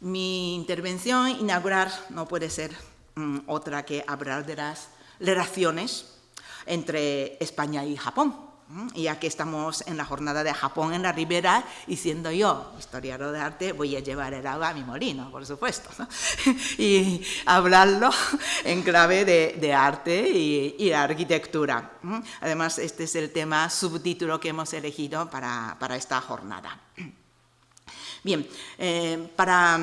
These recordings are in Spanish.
Mi intervención inaugural no puede ser otra que hablar de las relaciones entre España y Japón. Ya que estamos en la jornada de Japón en la Ribera, y siendo yo historiador de arte, voy a llevar el agua a mi molino, por supuesto, ¿no? Y hablarlo en clave de arte y arquitectura. Además, este es el tema subtítulo que hemos elegido para esta jornada. Bien, para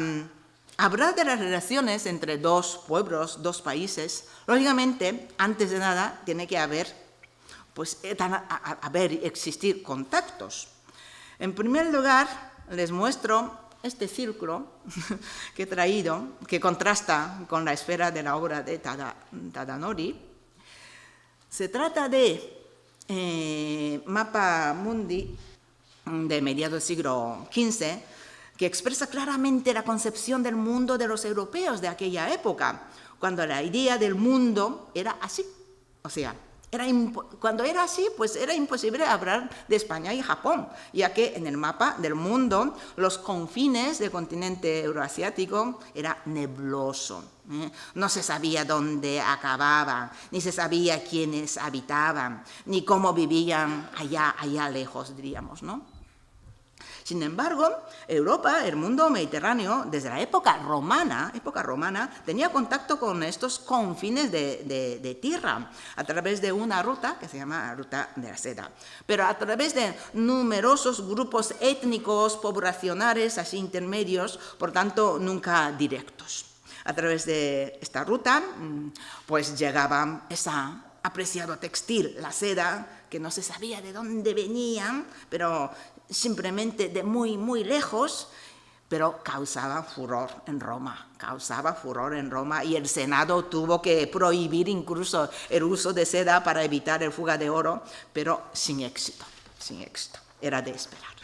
hablar de las relaciones entre dos pueblos, dos países, lógicamente, antes de nada, tiene que existir contactos. En primer lugar, les muestro este círculo que he traído, que contrasta con la esfera de la obra de Tadanori. Se trata de mapa mundi de mediados del siglo XV, que expresa claramente la concepción del mundo de los europeos de aquella época, cuando la idea del mundo era así. O sea, cuando era así, pues era imposible hablar de España y Japón, ya que en el mapa del mundo los confines del continente euroasiático era nebloso. No se sabía dónde acababan, ni se sabía quiénes habitaban, ni cómo vivían allá lejos, diríamos, ¿no? Sin embargo, Europa, el mundo mediterráneo, desde la época romana, tenía contacto con estos confines de tierra a través de una ruta que se llama Ruta de la Seda, pero a través de numerosos grupos étnicos, poblacionales, así intermedios, por tanto, nunca directos. A través de esta ruta, pues llegaba esa apreciado textil, la seda, que no se sabía de dónde venían, pero simplemente de muy, muy lejos, pero causaba furor en Roma, y el Senado tuvo que prohibir incluso el uso de seda para evitar el fuga de oro, pero sin éxito, era de esperar.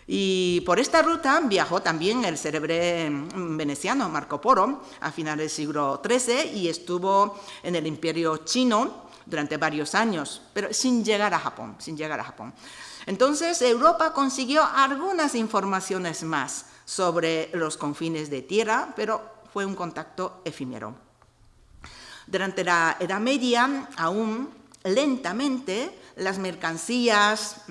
Y por esta ruta viajó también el célebre veneciano Marco Polo a finales del siglo XIII y estuvo en el Imperio Chino durante varios años, pero sin llegar a Japón. Entonces, Europa consiguió algunas informaciones más sobre los confines de tierra, pero fue un contacto efímero. Durante la Edad Media, aún lentamente, las mercancías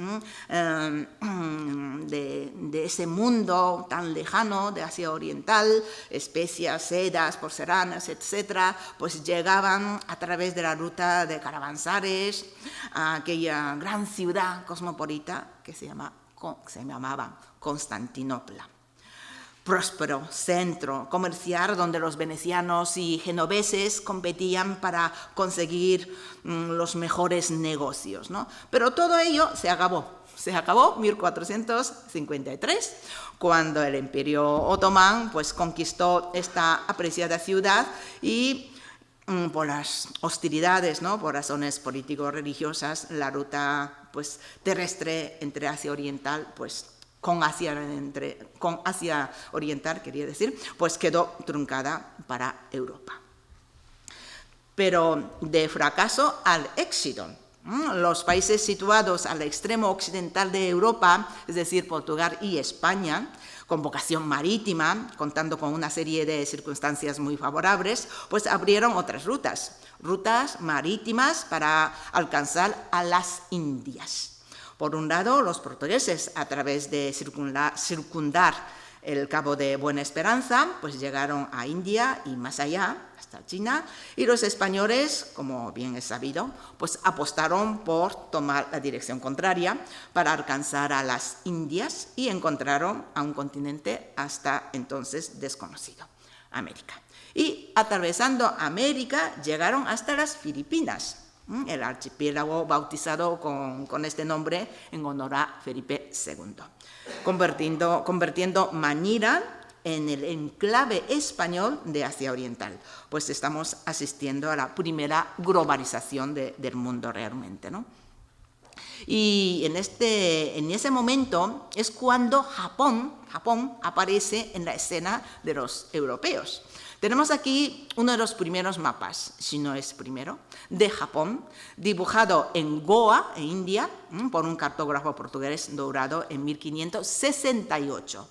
de ese mundo tan lejano de Asia Oriental, especias, sedas, porcelanas, etcétera, pues llegaban a través de la ruta de caravansares a aquella gran ciudad cosmopolita que se llamaba Constantinopla. Próspero centro comercial donde los venecianos y genoveses competían para conseguir los mejores negocios, ¿no? Pero todo ello se acabó en 1453, cuando el Imperio Otomán pues, conquistó esta apreciada ciudad y por las hostilidades, ¿no? Por razones político-religiosas, la ruta pues, terrestre entre Asia Oriental pues, con Asia Oriental, quería decir, pues quedó truncada para Europa. Pero de fracaso al éxito. Los países situados al extremo occidental de Europa, es decir, Portugal y España, con vocación marítima, contando con una serie de circunstancias muy favorables, pues abrieron otras rutas marítimas para alcanzar a las Indias. Por un lado, los portugueses, a través de circundar el Cabo de Buena Esperanza, pues llegaron a India y más allá, hasta China, y los españoles, como bien es sabido, pues apostaron por tomar la dirección contraria para alcanzar a las Indias y encontraron a un continente hasta entonces desconocido, América. Y atravesando América llegaron hasta las Filipinas, el archipiélago bautizado con este nombre en honor a Felipe II, convirtiendo Manila en el enclave español de Asia Oriental, pues estamos asistiendo a la primera globalización del mundo realmente, ¿no? Y en ese momento es cuando Japón aparece en la escena de los europeos. Tenemos aquí uno de los primeros mapas, si no es primero, de Japón, dibujado en Goa, en India, por un cartógrafo portugués Dourado en 1568.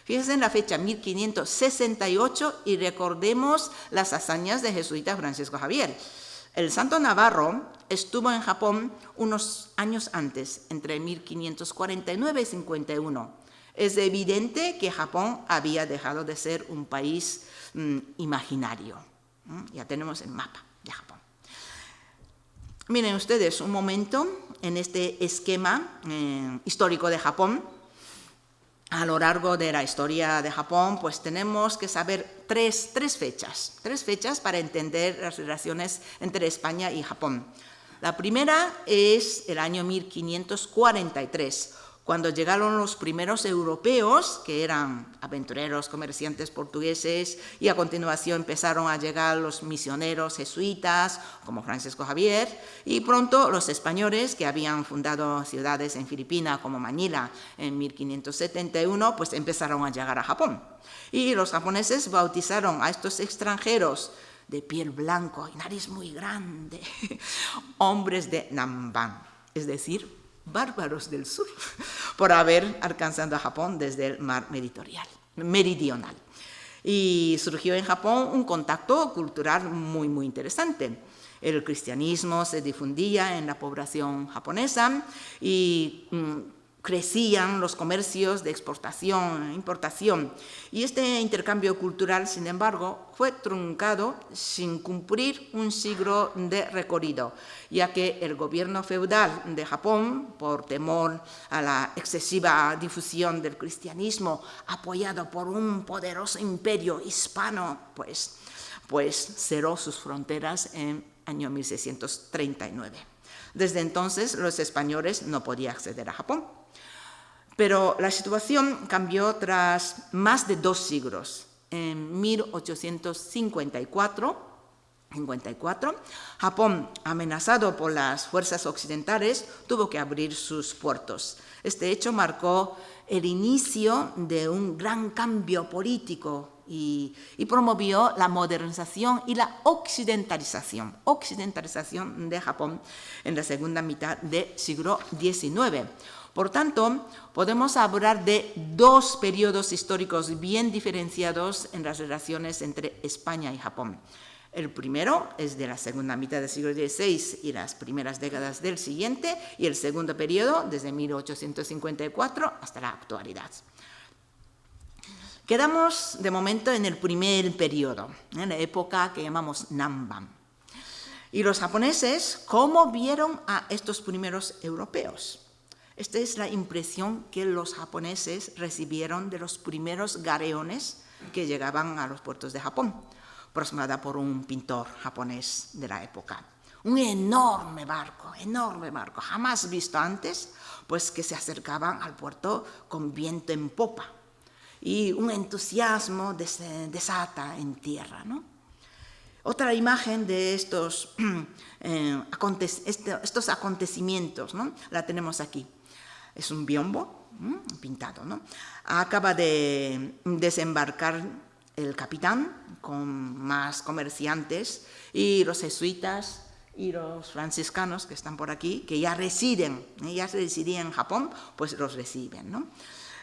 Fíjense en la fecha 1568 y recordemos las hazañas del jesuita Francisco Javier. El santo navarro estuvo en Japón unos años antes, entre 1549 y 51. Es evidente que Japón había dejado de ser un país imaginario. Ya tenemos el mapa de Japón. Miren ustedes un momento en este esquema histórico de Japón. A lo largo de la historia de Japón, pues tenemos que saber tres fechas para entender las relaciones entre España y Japón. La primera es el año 1543, cuando llegaron los primeros europeos, que eran aventureros, comerciantes portugueses, y a continuación empezaron a llegar los misioneros jesuitas, como Francisco Javier, y pronto los españoles, que habían fundado ciudades en Filipinas, como Manila, en 1571, pues empezaron a llegar a Japón. Y los japoneses bautizaron a estos extranjeros de piel blanca y nariz muy grande, hombres de Namban, es decir, bárbaros del sur, por haber alcanzado a Japón desde el mar meridional. Y surgió en Japón un contacto cultural muy, muy interesante. El cristianismo se difundía en la población japonesa y crecían los comercios de exportación e importación. Y este intercambio cultural, sin embargo, fue truncado sin cumplir un siglo de recorrido, ya que el gobierno feudal de Japón, por temor a la excesiva difusión del cristianismo, apoyado por un poderoso imperio hispano, pues cerró sus fronteras en el año 1639. Desde entonces, los españoles no podían acceder a Japón. Pero la situación cambió tras más de 2 siglos. En 1854, Japón, amenazado por las fuerzas occidentales, tuvo que abrir sus puertos. Este hecho marcó el inicio de un gran cambio político y promovió la modernización y la occidentalización de Japón en la segunda mitad del siglo XIX. Por tanto, podemos hablar de 2 periodos históricos bien diferenciados en las relaciones entre España y Japón. El primero es de la segunda mitad del siglo XVI y las primeras décadas del siguiente, y el segundo periodo desde 1854 hasta la actualidad. Quedamos de momento en el primer periodo, en la época que llamamos Namban. Y los japoneses, ¿cómo vieron a estos primeros europeos? Esta es la impresión que los japoneses recibieron de los primeros galeones que llegaban a los puertos de Japón, plasmada por un pintor japonés de la época. Un enorme barco, jamás visto antes, pues que se acercaban al puerto con viento en popa. Y un entusiasmo desata en tierra, ¿no? Otra imagen de estos acontecimientos, ¿no? La tenemos aquí. Es un biombo pintado, ¿no? Acaba de desembarcar el capitán con más comerciantes y los jesuitas y los franciscanos que están por aquí, que ya residían en Japón, pues los reciben, ¿no?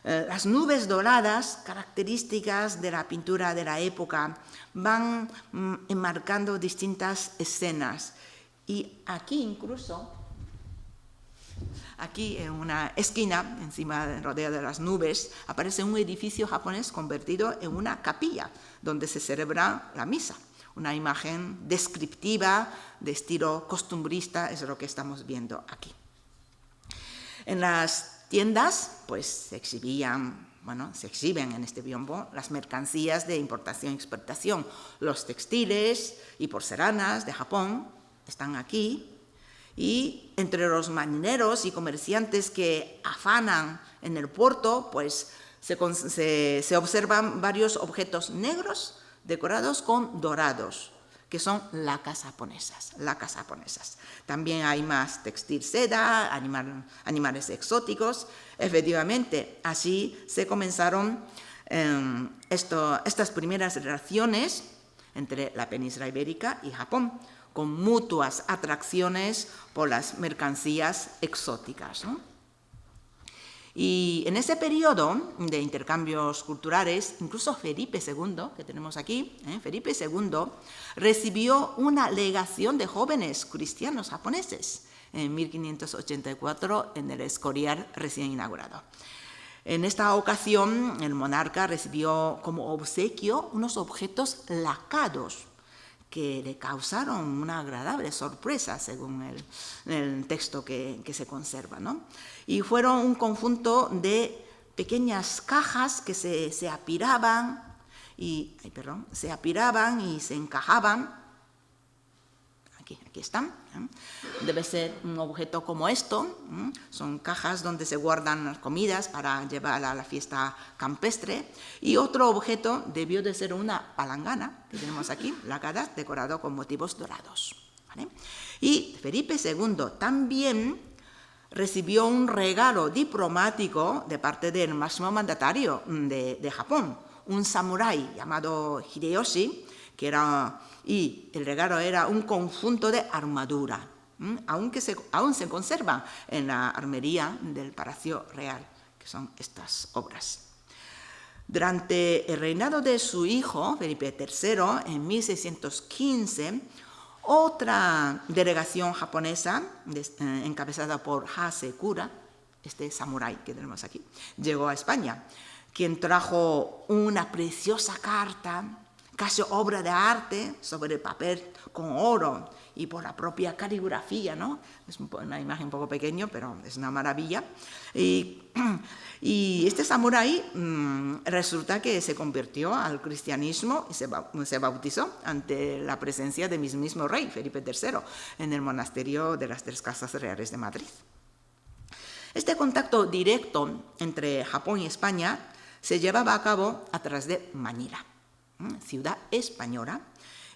Las nubes doradas, características de la pintura de la época, van enmarcando distintas escenas. Y aquí incluso, aquí en una esquina, rodeada de las nubes, aparece un edificio japonés convertido en una capilla, donde se celebra la misa. Una imagen descriptiva, de estilo costumbrista, es lo que estamos viendo aquí. En las tiendas, pues se exhiben en este biombo las mercancías de importación y exportación. Los textiles y porcelanas de Japón están aquí. Y entre los marineros y comerciantes que afanan en el puerto, pues se observan varios objetos negros decorados con dorados, que son lacas japonesas. También hay más textil seda, animales exóticos. Efectivamente, así se comenzaron estas primeras relaciones entre la península ibérica y Japón, con mutuas atracciones por las mercancías exóticas, ¿no? Y en ese periodo de intercambios culturales, incluso Felipe II, que tenemos aquí, Felipe II, recibió una legación de jóvenes cristianos japoneses en 1584 en el Escorial recién inaugurado. En esta ocasión, el monarca recibió como obsequio unos objetos lacados que le causaron una agradable sorpresa, según el texto que se conserva, ¿no? Y fueron un conjunto de pequeñas cajas que se apiraban y se encajaban. Aquí están. Debe ser un objeto como esto. Son cajas donde se guardan las comidas para llevar a la fiesta campestre. Y otro objeto debió de ser una palangana, que tenemos aquí, lacada, decorado con motivos dorados. ¿Vale? Y Felipe II también recibió un regalo diplomático de parte del máximo mandatario de Japón, un samurái llamado Hideyoshi, y el regalo era un conjunto de armadura, aún se conserva en la armería del Palacio Real, que son estas obras. Durante el reinado de su hijo, Felipe III, en 1615, otra delegación japonesa, encabezada por Hasekura, este samurái que tenemos aquí, llegó a España, quien trajo una preciosa carta, casi obra de arte, sobre papel con oro y por la propia caligrafía, ¿no? Es una imagen un poco pequeña, pero es una maravilla. Y este samurái resulta que se convirtió al cristianismo y se bautizó ante la presencia de mismo rey, Felipe III, en el monasterio de las Tres Casas Reales de Madrid. Este contacto directo entre Japón y España se llevaba a cabo a través de Manila, ciudad española,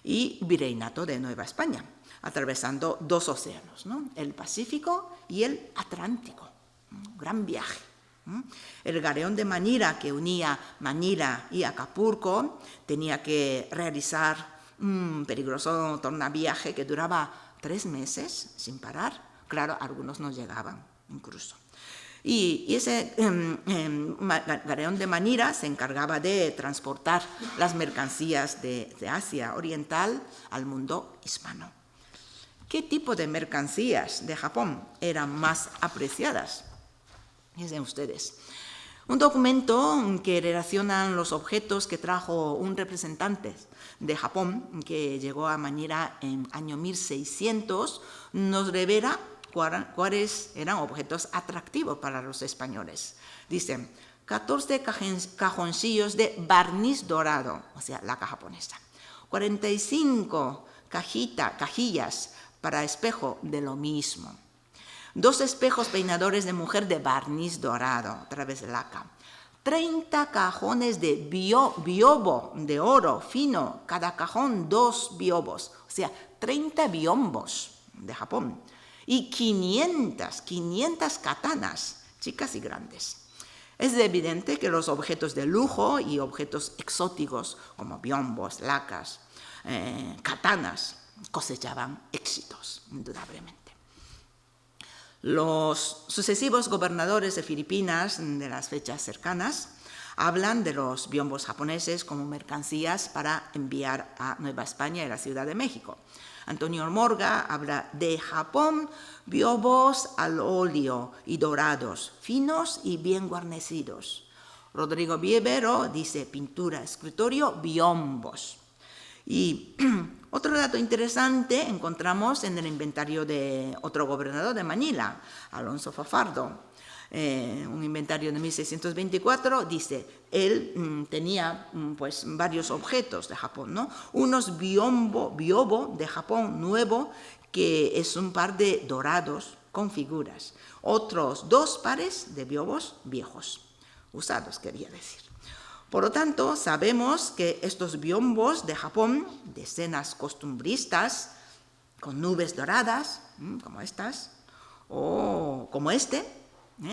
y virreinato de Nueva España, atravesando dos océanos, ¿no? El Pacífico y el Atlántico. Un gran viaje. El galeón de Manila, que unía Manila y Acapulco, tenía que realizar un peligroso tornaviaje que duraba 3 meses sin parar. Claro, algunos no llegaban incluso. Y ese galeón de Manila se encargaba de transportar las mercancías de Asia Oriental al mundo hispano. ¿Qué tipo de mercancías de Japón eran más apreciadas? Fíjense ustedes. Un documento que relaciona los objetos que trajo un representante de Japón que llegó a Manila en año 1600 nos revela cuáles eran objetos atractivos para los españoles. Dicen, 14 cajoncillos de barniz dorado, o sea, laca japonesa, 45 cajillas para espejo de lo mismo, 2 espejos peinadores de mujer de barniz dorado, a través de laca, 30 cajones de biobo de oro fino, cada cajón 2 biobos, o sea, 30 biombos de Japón, y 500 katanas, chicas y grandes. Es evidente que los objetos de lujo y objetos exóticos, como biombos, lacas, katanas, cosechaban éxitos, indudablemente. Los sucesivos gobernadores de Filipinas de las fechas cercanas hablan de los biombos japoneses como mercancías para enviar a Nueva España y la Ciudad de México. Antonio Morga habla de Japón, biobos al óleo y dorados, finos y bien guarnecidos. Rodrigo Vievero dice pintura, escritorio, biombos. Y otro dato interesante encontramos en el inventario de otro gobernador de Manila, Alonso Fajardo. Un inventario de 1624, dice, él tenía pues varios objetos de Japón, ¿no? Unos biobo de Japón nuevo, que es un par de dorados con figuras, otros 2 pares de biobos viejos, usados quería decir. Por lo tanto, sabemos que estos biombos de Japón, de escenas costumbristas, con nubes doradas, como estas, o como este,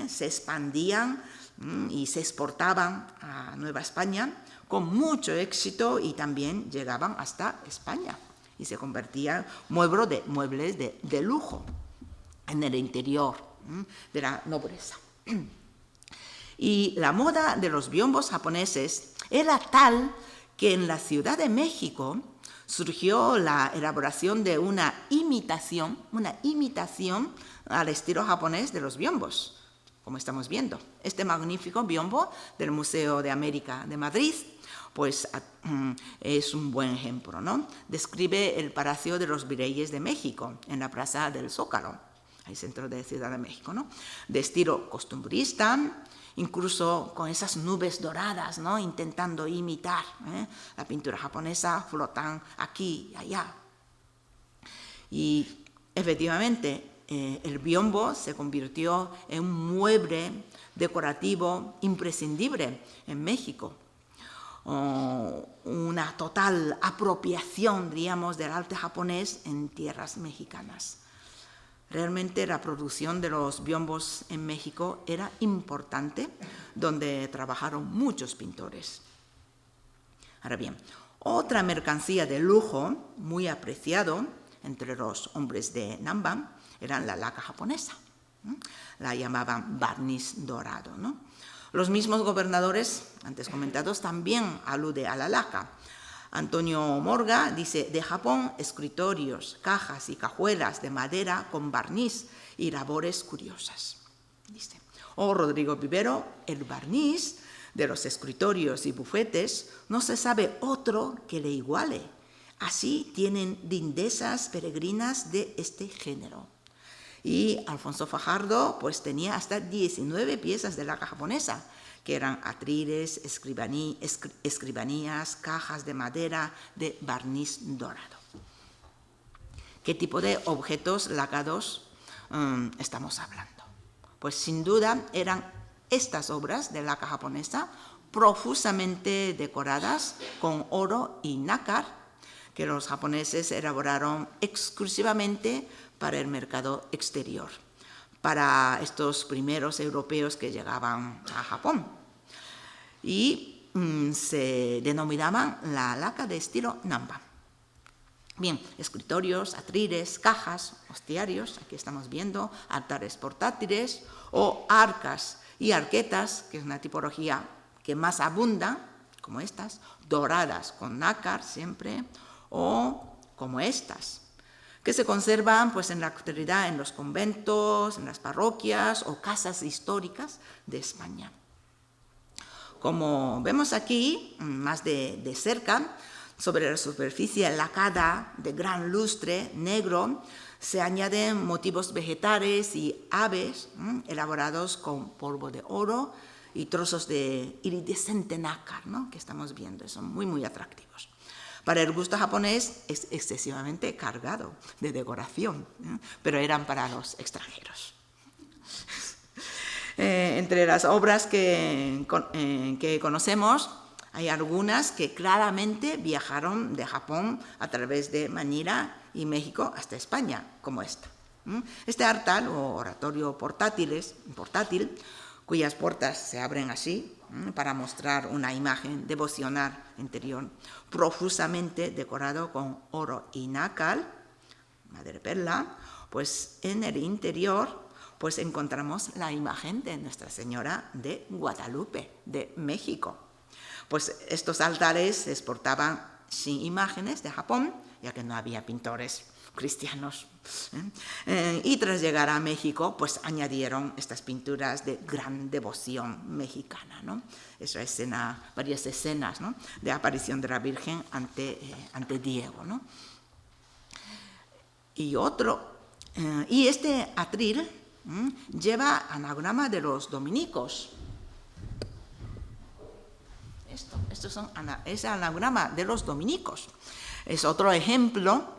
se expandían y se exportaban a Nueva España con mucho éxito y también llegaban hasta España y se convertían muebles de lujo en el interior de la nobleza. Y la moda de los biombos japoneses era tal que en la Ciudad de México surgió la elaboración de una imitación al estilo japonés de los biombos, como estamos viendo. Este magnífico biombo del Museo de América de Madrid, pues es un buen ejemplo, ¿no? Describe el Palacio de los Virreyes de México, en la Plaza del Zócalo, el centro de Ciudad de México, ¿no? De estilo costumbrista, incluso con esas nubes doradas, ¿no? Intentando imitar la pintura japonesa, flotan aquí y allá. Y efectivamente, el biombo se convirtió en un mueble decorativo imprescindible en México. Una total apropiación, diríamos, del arte japonés en tierras mexicanas. Realmente la producción de los biombos en México era importante, donde trabajaron muchos pintores. Ahora bien, otra mercancía de lujo muy apreciado entre los hombres de Nanban era la laca japonesa. La llamaban barniz dorado, ¿no? Los mismos gobernadores, antes comentados, también alude a la laca. Antonio Morga dice, de Japón, escritorios, cajas y cajuelas de madera con barniz y labores curiosas. Dice. O Rodrigo Vivero, el barniz de los escritorios y bufetes no se sabe otro que le iguale. Así tienen lindezas peregrinas de este género. Y Alfonso Fajardo pues tenía hasta 19 piezas de laca japonesa, que eran atriles, escribanías, cajas de madera de barniz dorado. ¿Qué tipo de objetos lacados estamos hablando? Pues sin duda eran estas obras de laca japonesa profusamente decoradas con oro y nácar, que los japoneses elaboraron exclusivamente para el mercado exterior, para estos primeros europeos que llegaban a Japón. Y se denominaban la laca de estilo Nanban. Bien, escritorios, atriles, cajas, hostiarios, aquí estamos viendo, altares portátiles, o arcas y arquetas, que es una tipología que más abunda, como estas, doradas con nácar siempre, o como estas, que se conservan pues, en la actualidad en los conventos, en las parroquias o casas históricas de España. Como vemos aquí, más de cerca, sobre la superficie lacada de gran lustre negro, se añaden motivos vegetales y aves elaborados con polvo de oro y trozos de iridescente nácar, ¿no? Que estamos viendo, son muy, muy atractivos. Para el gusto japonés es excesivamente cargado de decoración, pero eran para los extranjeros. Entre las obras que conocemos, hay algunas que claramente viajaron de Japón a través de Manila y México hasta España, como esta. Este altar o oratorio portátil, cuyas puertas se abren así, para mostrar una imagen devocional interior, profusamente decorado con oro y nácar, madreperla, pues en el interior pues encontramos la imagen de Nuestra Señora de Guadalupe, de México. Pues estos altares se exportaban sin imágenes de Japón, ya que no había pintores cristianos. Y tras llegar a México, pues añadieron estas pinturas de gran devoción mexicana, ¿no? Esa escena, varias escenas, ¿no? De aparición de la Virgen ante Diego, ¿no? Y este atril lleva anagrama de los dominicos. Es el anagrama de los dominicos. Es otro ejemplo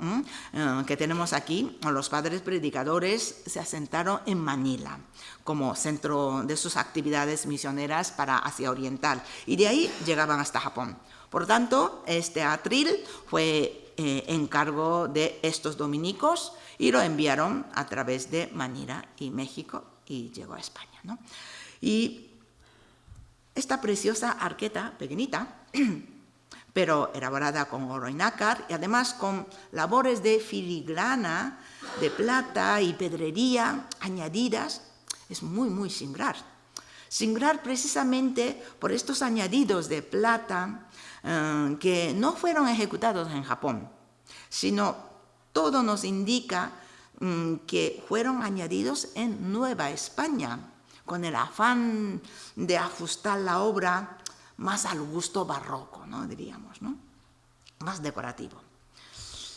que tenemos aquí. Los padres predicadores se asentaron en Manila como centro de sus actividades misioneras para Asia Oriental y de ahí llegaban hasta Japón. Por tanto, este atril fue encargo de estos dominicos y lo enviaron a través de Manila y México y llegó a España, ¿no? Y esta preciosa arqueta pequeñita, pero elaborada con oro y nácar, y además con labores de filigrana, de plata y pedrería añadidas, es muy, muy singular. Singular precisamente por estos añadidos de plata que no fueron ejecutados en Japón, sino todo nos indica que fueron añadidos en Nueva España, con el afán de ajustar la obra más al gusto barroco, ¿no? Diríamos, ¿no? Más decorativo.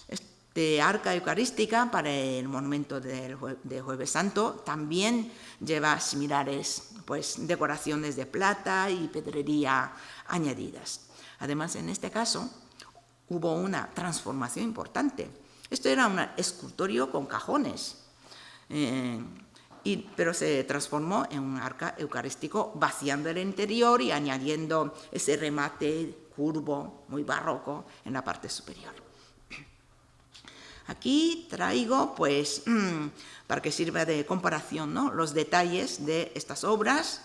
Este arca eucarística para el monumento de Jueves Santo también lleva similares decoraciones de plata y pedrería añadidas. Además, en este caso, hubo una transformación importante. Esto era un escultorio con cajones, pero se transformó en un arca eucarístico vaciando el interior y añadiendo ese remate curvo, muy barroco, en la parte superior. Aquí traigo, para que sirva de comparación, ¿no?, los detalles de estas obras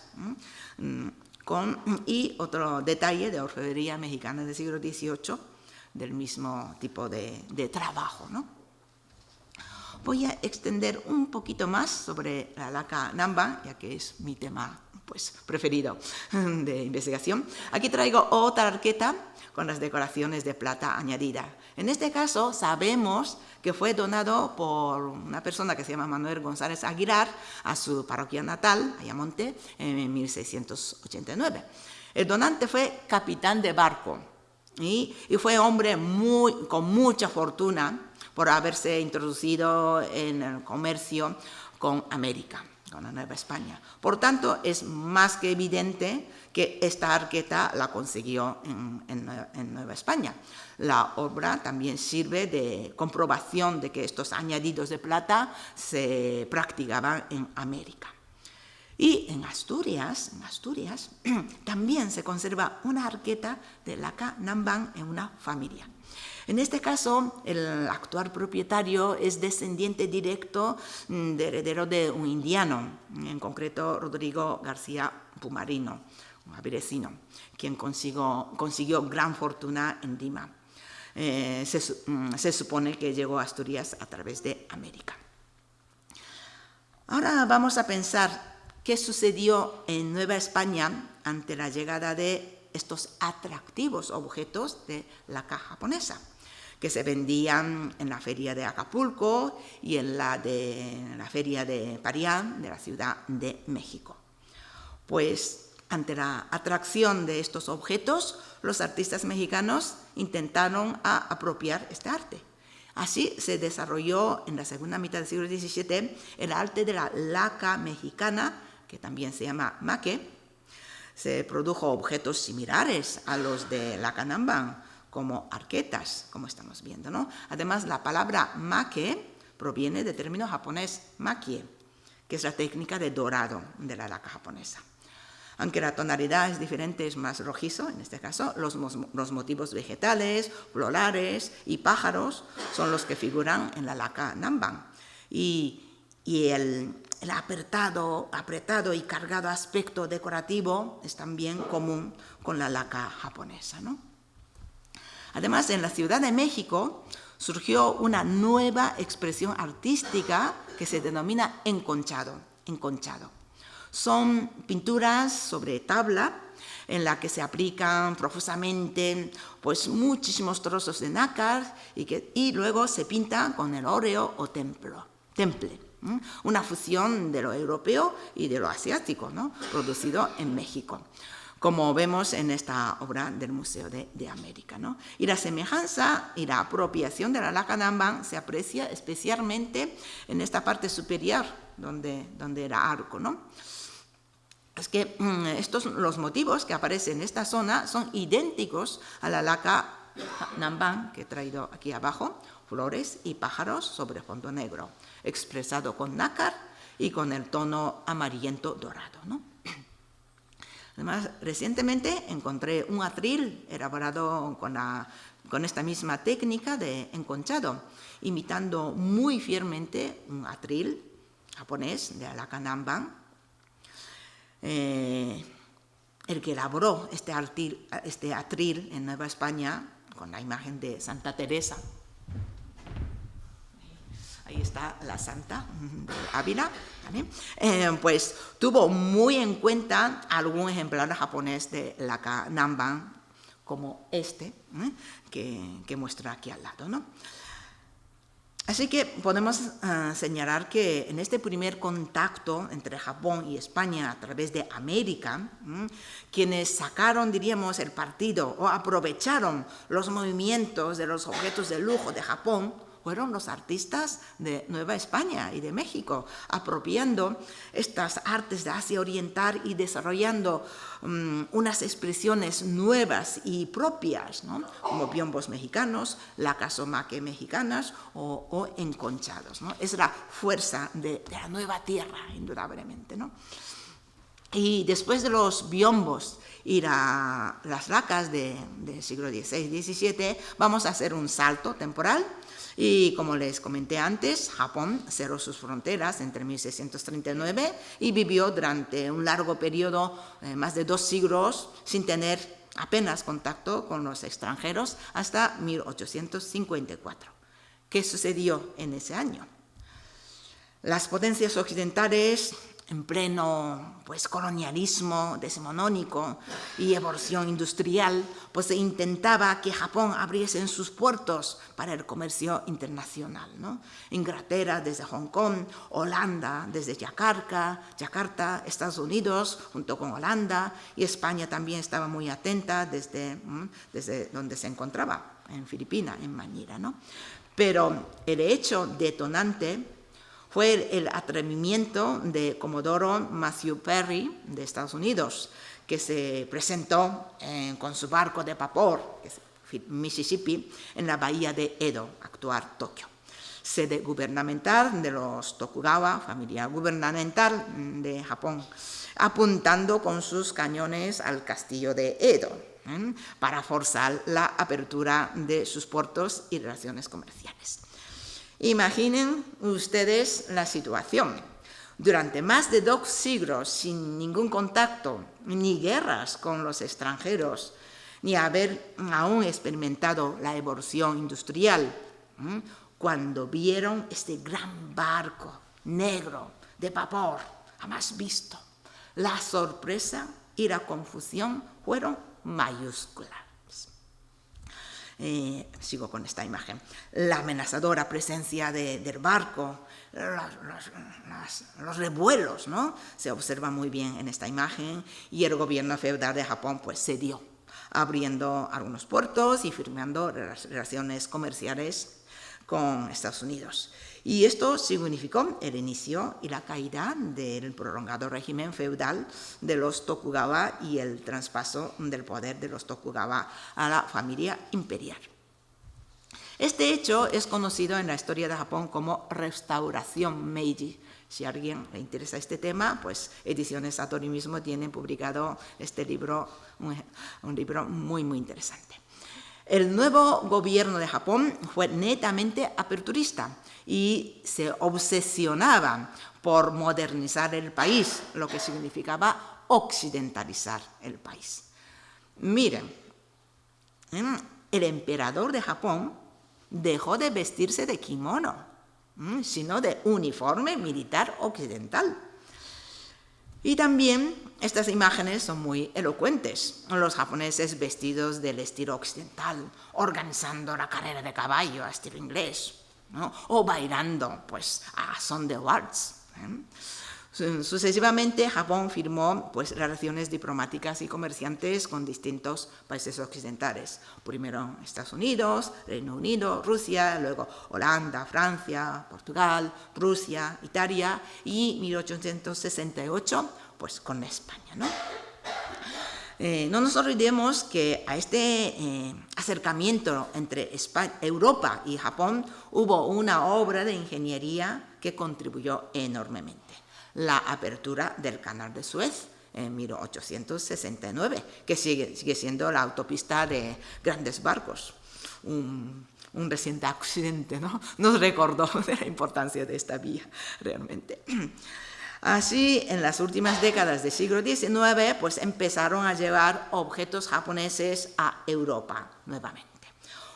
y otro detalle de orfebrería mexicana del siglo XVIII, del mismo tipo de trabajo, ¿no? Voy a extender un poquito más sobre la laca Nanban, ya que es mi tema preferido de investigación. Aquí traigo otra arqueta con las decoraciones de plata añadida. En este caso sabemos que fue donado por una persona que se llama Manuel González Aguilar a su parroquia natal, Ayamonte, en 1689. El donante fue capitán de barco y fue hombre con mucha fortuna por haberse introducido en el comercio con América, con la Nueva España. Por tanto, es más que evidente que esta arqueta la consiguió en Nueva España. La obra también sirve de comprobación de que estos añadidos de plata se practicaban en América. Y en Asturias también se conserva una arqueta de laca Nanban en una familia. En este caso, el actual propietario es descendiente directo de heredero de un indiano, en concreto Rodrigo García Pumarino, un averecino, quien consiguió gran fortuna en Lima. Se supone que llegó a Asturias a través de América. Ahora vamos a pensar qué sucedió en Nueva España ante la llegada de estos atractivos objetos de laca japonesa, que se vendían en la feria de Acapulco y en la feria de Parián, de la Ciudad de México. Ante la atracción de estos objetos, los artistas mexicanos intentaron apropiar este arte. Así se desarrolló en la segunda mitad del siglo XVII el arte de la laca mexicana, que también se llama maque. Se produjo objetos similares a los de laca Nanban, como arquetas, como estamos viendo, ¿no? Además, la palabra maque proviene del término japonés makie, que es la técnica de dorado de la laca japonesa. Aunque la tonalidad es diferente, es más rojizo, en este caso, los motivos vegetales, florales y pájaros son los que figuran en la laca Nanban. Y el apretado y cargado aspecto decorativo es también común con la laca japonesa, ¿no? Además, en la Ciudad de México surgió una nueva expresión artística que se denomina enconchado. Son pinturas sobre tabla en la que se aplican profusamente muchísimos trozos de nácar y luego se pintan con el óleo o temple, una fusión de lo europeo y de lo asiático, ¿no?, producido en México, como vemos en esta obra del Museo de América, ¿no? Y la semejanza y la apropiación de la laca Nanban se aprecia especialmente en esta parte superior, donde era arco, ¿no? Es que los motivos que aparecen en esta zona son idénticos a la laca Nanban que he traído aquí abajo, flores y pájaros sobre fondo negro, expresado con nácar y con el tono amarillento dorado, ¿no? Además, recientemente encontré un atril elaborado con esta misma técnica de enconchado, imitando muy fielmente un atril japonés de la laca Nanban. El que elaboró este atril en Nueva España con la imagen de Santa Teresa. ahí está la Santa de Ávila, ¿vale? Pues tuvo muy en cuenta algún ejemplar japonés de la Nanban, como este, que muestra aquí al lado, ¿no? Así que podemos señalar que en este primer contacto entre Japón y España a través de América, quienes sacaron, diríamos, el partido o aprovecharon los movimientos de los objetos de lujo de Japón, fueron los artistas de Nueva España y de México, apropiando estas artes de Asia Oriental y desarrollando unas expresiones nuevas y propias, ¿no? Como biombos mexicanos, lacasomake mexicanas o enconchados, ¿no? Es la fuerza de la nueva tierra, indudablemente, ¿no? Y después de los biombos y las lacas del siglo XVI-XVII, vamos a hacer un salto temporal. Y como les comenté antes, Japón cerró sus fronteras entre 1639 y vivió durante un largo periodo, más de 2 siglos, sin tener apenas contacto con los extranjeros hasta 1854. ¿Qué sucedió en ese año? Las potencias occidentales, en pleno colonialismo decimonónico y evolución industrial, se intentaba que Japón abriese sus puertos para el comercio internacional, ¿no? Inglaterra desde Hong Kong, Holanda desde Yakarta, Estados Unidos junto con Holanda, y España también estaba muy atenta desde donde se encontraba, en Filipinas, en Manila, ¿no? Pero el hecho detonante fue el atrevimiento de Comodoro Matthew Perry de Estados Unidos, que se presentó con su barco de vapor, Mississippi, en la bahía de Edo, actual Tokio, sede gubernamental de los Tokugawa, familia gubernamental de Japón, apuntando con sus cañones al castillo de Edo, para forzar la apertura de sus puertos y relaciones comerciales. Imaginen ustedes la situación. Durante más de 2 siglos, sin ningún contacto ni guerras con los extranjeros, ni haber aún experimentado la evolución industrial, cuando vieron este gran barco negro de vapor, jamás visto, la sorpresa y la confusión fueron mayúsculas. Sigo con esta imagen. La amenazadora presencia del barco, los revuelos, ¿no? Se observa muy bien en esta imagen, y el gobierno feudal de Japón cedió, abriendo algunos puertos y firmando relaciones comerciales con Estados Unidos. Y esto significó el inicio y la caída del prolongado régimen feudal de los Tokugawa y el traspaso del poder de los Tokugawa a la familia imperial. Este hecho es conocido en la historia de Japón como Restauración Meiji. Si a alguien le interesa este tema, Ediciones Satori mismo tienen publicado este libro, un libro muy, muy interesante. El nuevo gobierno de Japón fue netamente aperturista y se obsesionaba por modernizar el país, lo que significaba occidentalizar el país. Miren, el emperador de Japón dejó de vestirse de kimono, sino de uniforme militar occidental. Y también estas imágenes son muy elocuentes. Los japoneses vestidos del estilo occidental, organizando la carrera de caballo a estilo inglés, ¿no? O bailando a son de waltz. Sucesivamente, Japón firmó relaciones diplomáticas y comerciantes con distintos países occidentales. Primero Estados Unidos, Reino Unido, Rusia, luego Holanda, Francia, Portugal, Rusia, Italia y 1868 con España, ¿no? No nos olvidemos que a este acercamiento entre Europa y Japón hubo una obra de ingeniería que contribuyó enormemente: la apertura del Canal de Suez en 1869, que sigue siendo la autopista de grandes barcos. Un reciente accidente, ¿no? Nos recordó de la importancia de esta vía, realmente. Así, en las últimas décadas del siglo XIX, empezaron a llevar objetos japoneses a Europa nuevamente.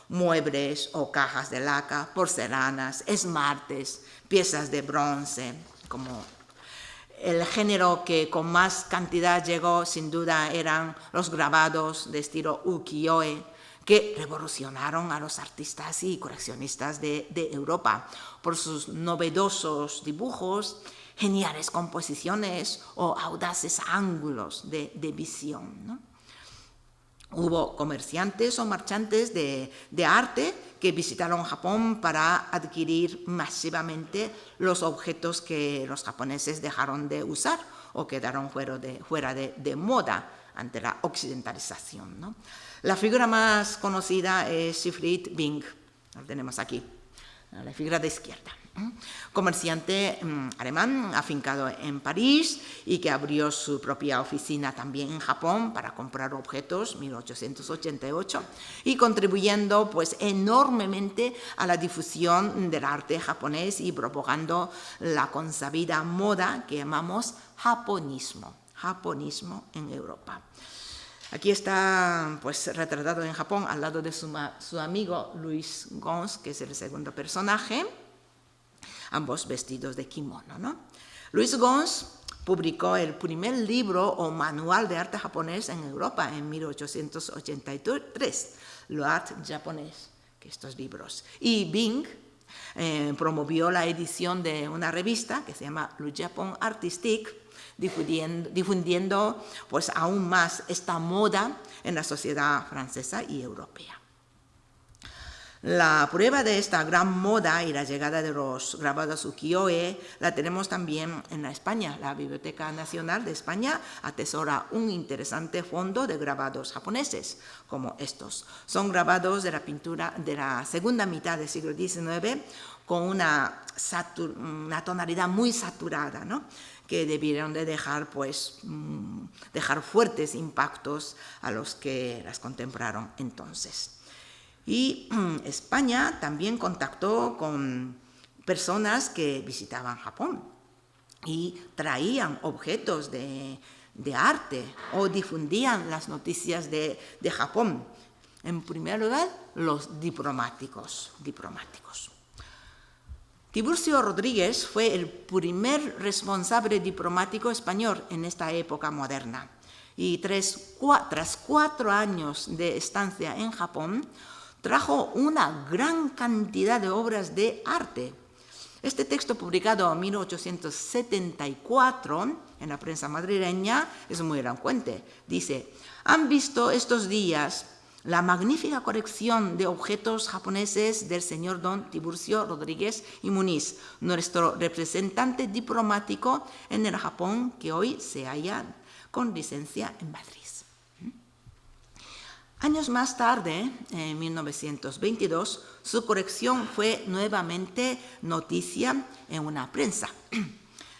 muebles o cajas de laca, porcelanas, esmaltes, piezas de bronce. Como el género que con más cantidad llegó, sin duda, eran los grabados de estilo ukiyo-e, que revolucionaron a los artistas y coleccionistas de Europa por sus novedosos dibujos, geniales composiciones o audaces ángulos de visión, ¿no? Hubo comerciantes o marchantes de arte que visitaron Japón para adquirir masivamente los objetos que los japoneses dejaron de usar o quedaron fuera de moda ante la occidentalización, ¿no? La figura más conocida es Siegfried Bing, lo tenemos aquí, la figura de izquierda. Comerciante alemán afincado en París y que abrió su propia oficina también en Japón para comprar objetos en 1888 y contribuyendo pues enormemente a la difusión del arte japonés y propagando la consabida moda que llamamos japonismo en Europa. Aquí está pues retratado en Japón al lado de su amigo Louis Gons, que es el segundo personaje, ambos vestidos de kimono, ¿no? Louis Gons publicó el primer libro o manual de arte japonés en Europa en 1883, l'Art japonais, que estos libros. Y Bing promovió la edición de una revista que se llama Le Japon Artistique, difundiendo pues aún más esta moda en la sociedad francesa y europea. La prueba de esta gran moda y la llegada de los grabados ukiyo-e la tenemos también en España. La Biblioteca Nacional de España atesora un interesante fondo de grabados japoneses, como estos. Son grabados de la pintura de la segunda mitad del siglo XIX con una tonalidad muy saturada, ¿no?, que debieron de dejar fuertes impactos a los que las contemplaron entonces. Y España también contactó con personas que visitaban Japón y traían objetos de arte o difundían las noticias de Japón. En primer lugar, los diplomáticos. Tiburcio Rodríguez fue el primer responsable diplomático español en esta época moderna y tras 4 años de estancia en Japón, trajo una gran cantidad de obras de arte. Este texto, publicado en 1874 en la prensa madrileña, es muy elocuente. Dice: «Han visto estos días la magnífica colección de objetos japoneses del señor don Tiburcio Rodríguez y Muniz, nuestro representante diplomático en el Japón que hoy se halla con licencia en Madrid». Años más tarde, en 1922, su colección fue nuevamente noticia en una prensa,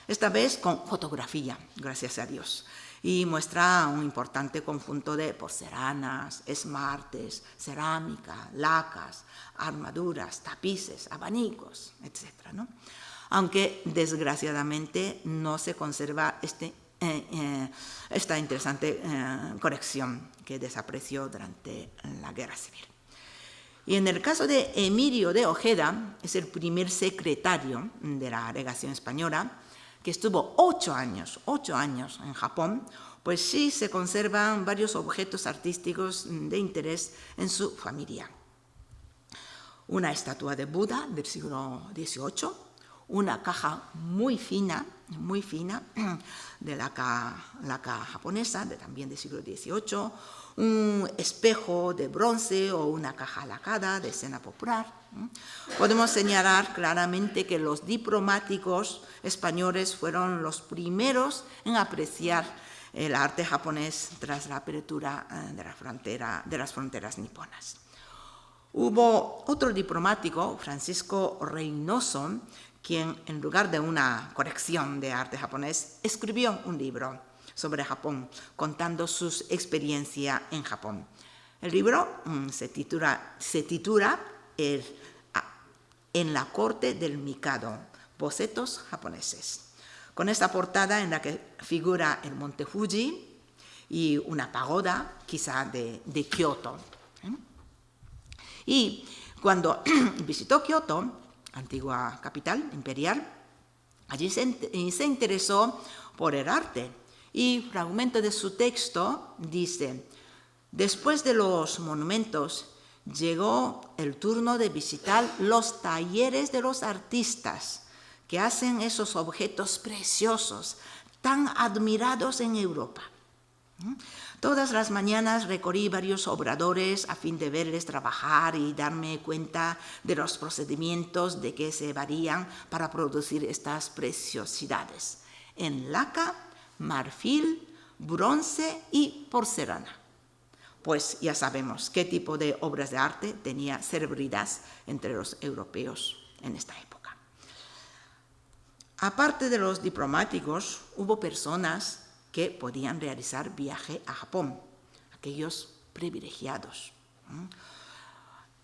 esta vez con fotografía, gracias a Dios, y muestra un importante conjunto de porcelanas, esmaltes, cerámica, lacas, armaduras, tapices, abanicos, etc., ¿no? Aunque desgraciadamente no se conserva esta interesante colección que desapareció durante la Guerra Civil. Y en el caso de Emilio de Ojeda, es el primer secretario de la legación española, que estuvo 8 años en Japón, pues sí se conservan varios objetos artísticos de interés en su familia. Una estatua de Buda del siglo XVIII, una caja muy fina de laca japonesa, también del siglo XVIII, un espejo de bronce o una caja lacada de escena popular. Podemos señalar claramente que los diplomáticos españoles fueron los primeros en apreciar el arte japonés tras la apertura de las fronteras niponas. Hubo otro diplomático, Francisco Reynoso, quien, en lugar de una colección de arte japonés, escribió un libro sobre Japón, contando su experiencia en Japón. El libro se titula En la corte del Mikado, bocetos japoneses, con esta portada en la que figura el monte Fuji y una pagoda, quizá de Kioto. Y cuando visitó Kioto, antigua capital imperial, allí se interesó por el arte. Y fragmento de su texto dice: después de los monumentos, llegó el turno de visitar los talleres de los artistas que hacen esos objetos preciosos, tan admirados en Europa. Todas las mañanas recorrí varios obradores a fin de verles trabajar y darme cuenta de los procedimientos de que se varían para producir estas preciosidades en laca, marfil, bronce y porcelana. Pues ya sabemos qué tipo de obras de arte tenía celebridad entre los europeos en esta época. Aparte de los diplomáticos, hubo personas que podían realizar viaje a Japón, aquellos privilegiados.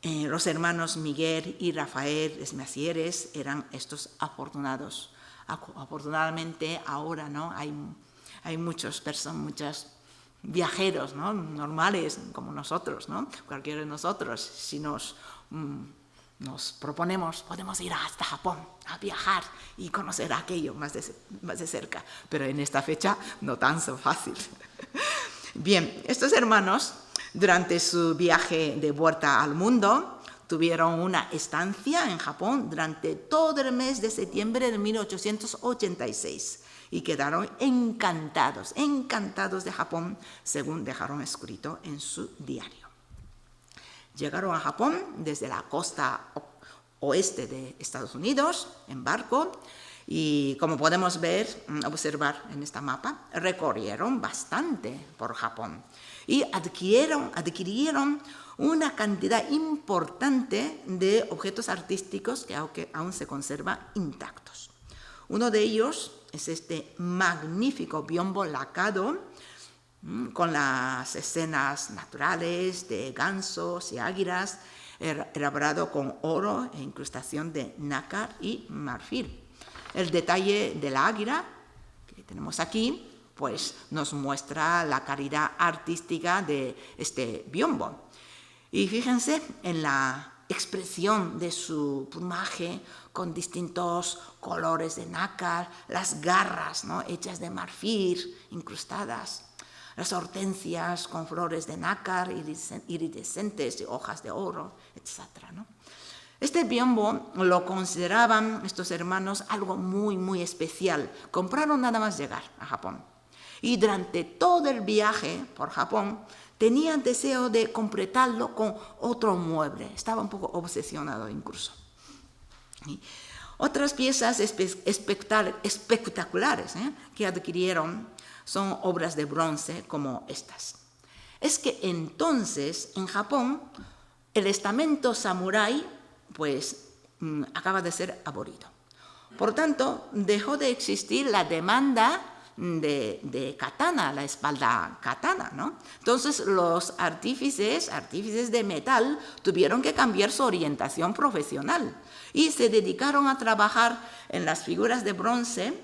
Los hermanos Miguel y Rafael Desmacieres eran estos afortunados. Afortunadamente ahora, ¿no?, hay muchos viajeros, ¿no?, normales como nosotros, ¿no? Cualquiera de nosotros, si nos proponemos, podemos ir hasta Japón a viajar y conocer aquello más de cerca, pero en esta fecha no tan fácil. Bien, estos hermanos, durante su viaje de vuelta al mundo, tuvieron una estancia en Japón durante todo el mes de septiembre de 1886 y quedaron encantados de Japón, según dejaron escrito en su diario. Llegaron a Japón desde la costa oeste de Estados Unidos en barco y, como podemos observar en este mapa, recorrieron bastante por Japón y adquirieron una cantidad importante de objetos artísticos que aún se conservan intactos. Uno de ellos es este magnífico biombo lacado con las escenas naturales de gansos y águilas, elaborado con oro e incrustación de nácar y marfil. El detalle de la águila que tenemos aquí, pues nos muestra la calidad artística de este biombo. Y fíjense en la expresión de su plumaje con distintos colores de nácar, las garras, ¿no?, hechas de marfil incrustadas, las hortensias con flores de nácar iridescentes y hojas de oro, etc., ¿no? Este biombo lo consideraban estos hermanos algo muy, muy especial. Compraron nada más llegar a Japón. Y durante todo el viaje por Japón tenían deseo de completarlo con otro mueble. Estaba un poco obsesionado incluso. ¿Sí? Otras piezas espectaculares que adquirieron son obras de bronce como estas. Es que entonces en Japón el estamento samurái pues acaba de ser abolido. Por tanto, dejó de existir la demanda de katana, la espalda katana, ¿no? Entonces los artífices de metal tuvieron que cambiar su orientación profesional y se dedicaron a trabajar en las figuras de bronce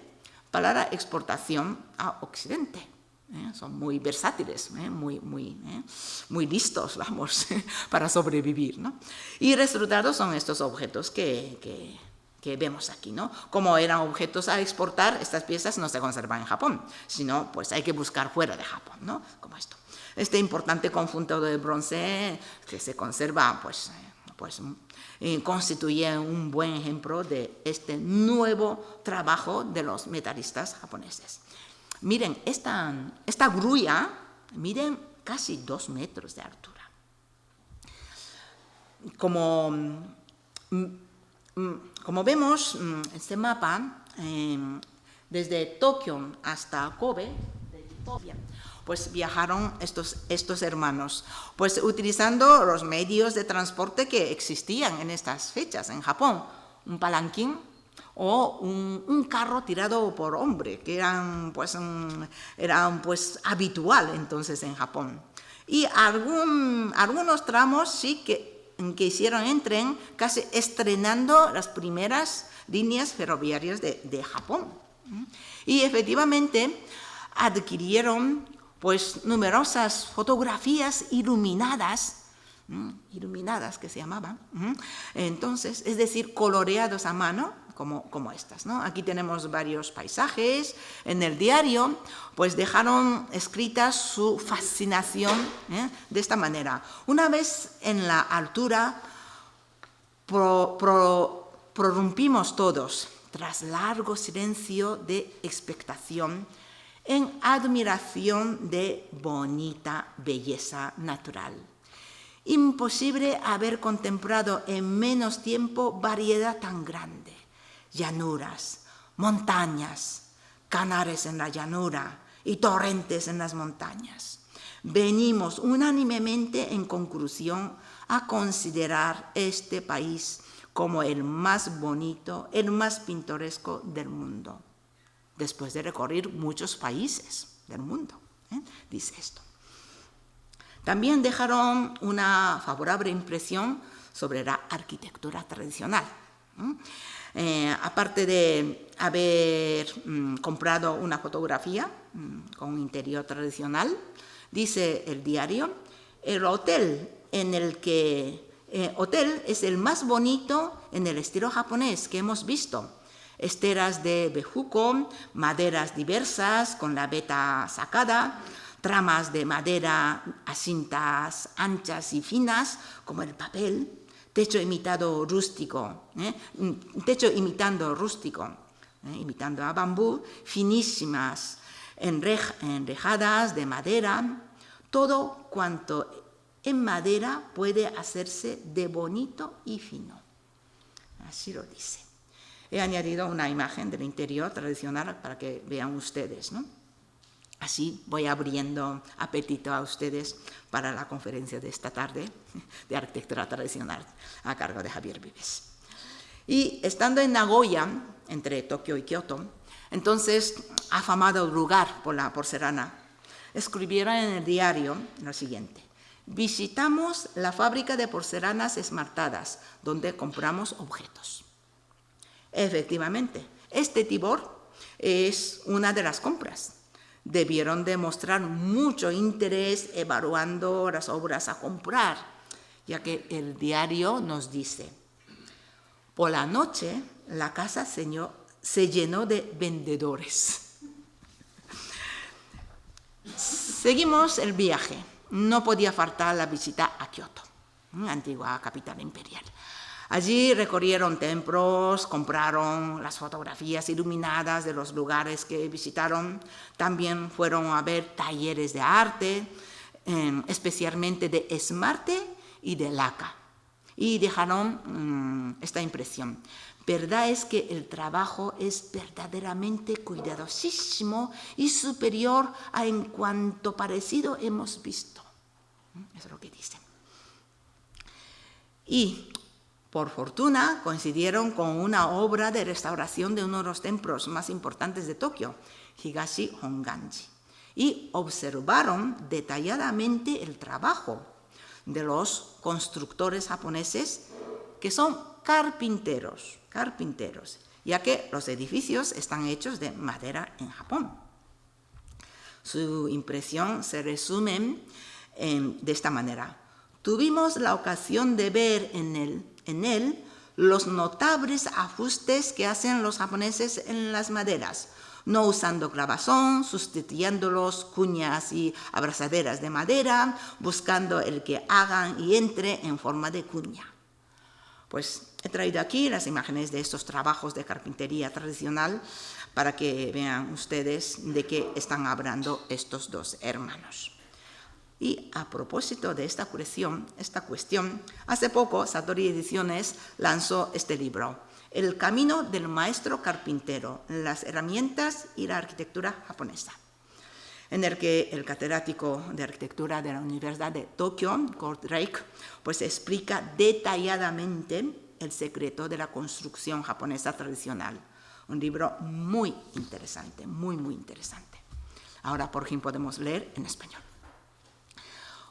para la exportación a Occidente. Son muy versátiles, muy listos, vamos, para sobrevivir, ¿no? Y resultados son estos objetos que vemos aquí, ¿no? Como eran objetos a exportar, estas piezas no se conservan en Japón, sino pues hay que buscar fuera de Japón, ¿no? Como esto. Este importante conjunto de bronce que se conserva, constituye un buen ejemplo de este nuevo trabajo de los metalistas japoneses. Miren, esta grulla, miren, casi 2 metros de altura. Como vemos en este mapa, desde Tokio hasta Kobe, pues viajaron estos hermanos, pues utilizando los medios de transporte que existían en estas fechas en Japón, un palanquín o un carro tirado por hombre, que eran habitual entonces en Japón. Y algunos tramos sí que hicieron en tren, casi estrenando las primeras líneas ferroviarias de Japón. Y efectivamente adquirieron pues numerosas fotografías iluminadas iluminadas que se llamaban. Entonces, es decir, coloreados a mano, como estas, ¿no? Aquí tenemos varios paisajes. En el diario, pues dejaron escrita su fascinación de esta manera. Una vez en la altura, prorrumpimos todos, tras largo silencio de expectación, en admiración de bonita belleza natural. Imposible haber contemplado en menos tiempo variedad tan grande. Llanuras, montañas, canales en la llanura y torrentes en las montañas. Venimos unánimemente en conclusión a considerar este país como el más bonito, el más pintoresco del mundo, después de recorrer muchos países del mundo, dice esto. También dejaron una favorable impresión sobre la arquitectura tradicional. Aparte de haber comprado una fotografía con un interior tradicional, dice el diario, el hotel es el más bonito en el estilo japonés que hemos visto. Esteras de bejuco, maderas diversas con la veta sacada, tramas de madera a cintas anchas y finas como el papel, techo imitando rústico, imitando a bambú, finísimas enrejadas de madera, todo cuanto en madera puede hacerse de bonito y fino. Así lo dice. He añadido una imagen del interior tradicional para que vean ustedes, ¿no? Así voy abriendo apetito a ustedes para la conferencia de esta tarde de arquitectura tradicional a cargo de Javier Vives. Y estando en Nagoya, entre Tokio y Kioto, entonces afamado lugar por la porcelana, escribieron en el diario lo siguiente: visitamos la fábrica de porcelanas esmaltadas, donde compramos objetos. Efectivamente, este Tibor es una de las compras. Debieron demostrar mucho interés evaluando las obras a comprar, ya que el diario nos dice: por la noche la casa se llenó de vendedores. Seguimos el viaje. No podía faltar la visita a Kioto, antigua capital imperial. Allí recorrieron templos, compraron las fotografías iluminadas de los lugares que visitaron. También fueron a ver talleres de arte, especialmente de esmalte y de laca. Y dejaron esta impresión: verdad es que el trabajo es verdaderamente cuidadosísimo y superior a en cuanto parecido hemos visto. Eso es lo que dicen. Y por fortuna coincidieron con una obra de restauración de uno de los templos más importantes de Tokio, Higashi Honganji, y observaron detalladamente el trabajo de los constructores japoneses, que son carpinteros, ya que los edificios están hechos de madera en Japón. Su impresión se resume de esta manera: tuvimos la ocasión de ver en él los notables ajustes que hacen los japoneses en las maderas, no usando clavazón, sustituyéndolos cuñas y abrazaderas de madera, buscando el que hagan y entre en forma de cuña. Pues he traído aquí las imágenes de estos trabajos de carpintería tradicional para que vean ustedes de qué están hablando estos dos hermanos. Y a propósito de esta cuestión, hace poco Satori Ediciones lanzó este libro, El camino del maestro carpintero, las herramientas y la arquitectura japonesa, en el que el catedrático de arquitectura de la Universidad de Tokio, Kurt Reich, pues explica detalladamente el secreto de la construcción japonesa tradicional. Un libro muy interesante, muy interesante. Ahora por fin podemos leer en español.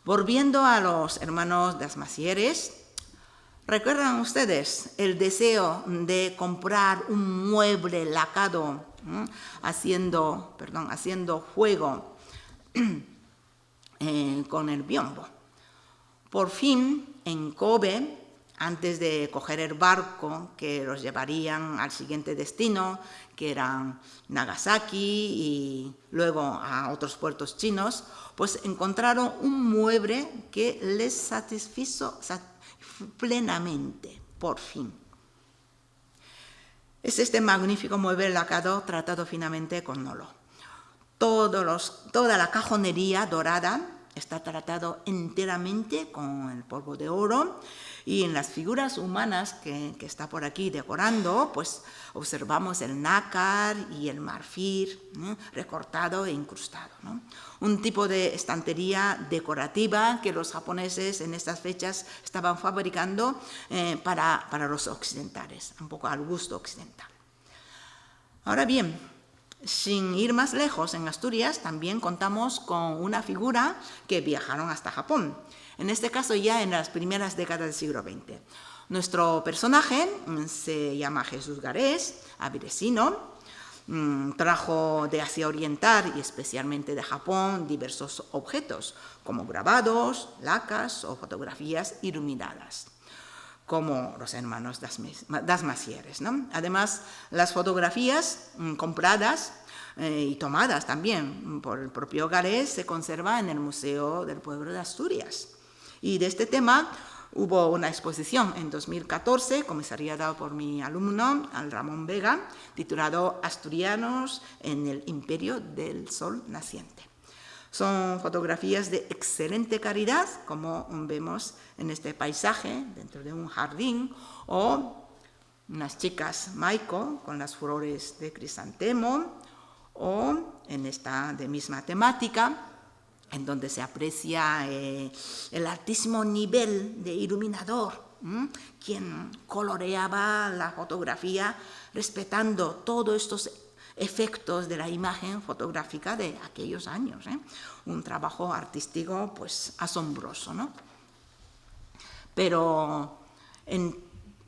Volviendo a los hermanos Desmazieres, ¿recuerdan ustedes el deseo de comprar un mueble lacado, haciendo juego con el biombo? Por fin, en Kobe, antes de coger el barco que los llevarían al siguiente destino, que eran Nagasaki y luego a otros puertos chinos, pues encontraron un mueble que les satisfizo plenamente, por fin. Es este magnífico mueble lacado tratado finamente con olo. Toda la cajonería dorada está tratado enteramente con el polvo de oro, y en las figuras humanas que está por aquí decorando, pues observamos el nácar y el marfil, ¿no?, recortado e incrustado, ¿no? Un tipo de estantería decorativa que los japoneses en estas fechas estaban fabricando para los occidentales, un poco al gusto occidental. Ahora bien, sin ir más lejos, en Asturias también contamos con una figura que viajaron hasta Japón, en este caso ya en las primeras décadas del siglo XX. Nuestro personaje se llama Jesús Garés, avilesino, trajo de Asia Oriental y especialmente de Japón diversos objetos, como grabados, lacas o fotografías iluminadas, como los hermanos Dasmasieres, ¿no? Además, las fotografías compradas y tomadas también por el propio Garés se conservan en el Museo del Pueblo de Asturias. Y de este tema hubo una exposición en 2014, comisariada por mi alumno, al Ramón Vega, titulado Asturianos en el Imperio del Sol Naciente. Son fotografías de excelente calidad, como vemos en este paisaje, dentro de un jardín, o unas chicas Maiko con las flores de crisantemo, o en esta de misma temática, en donde se aprecia el altísimo nivel de iluminador, quien coloreaba la fotografía respetando todos estos efectos de la imagen fotográfica de aquellos años, un trabajo artístico pues asombroso, ¿no? Pero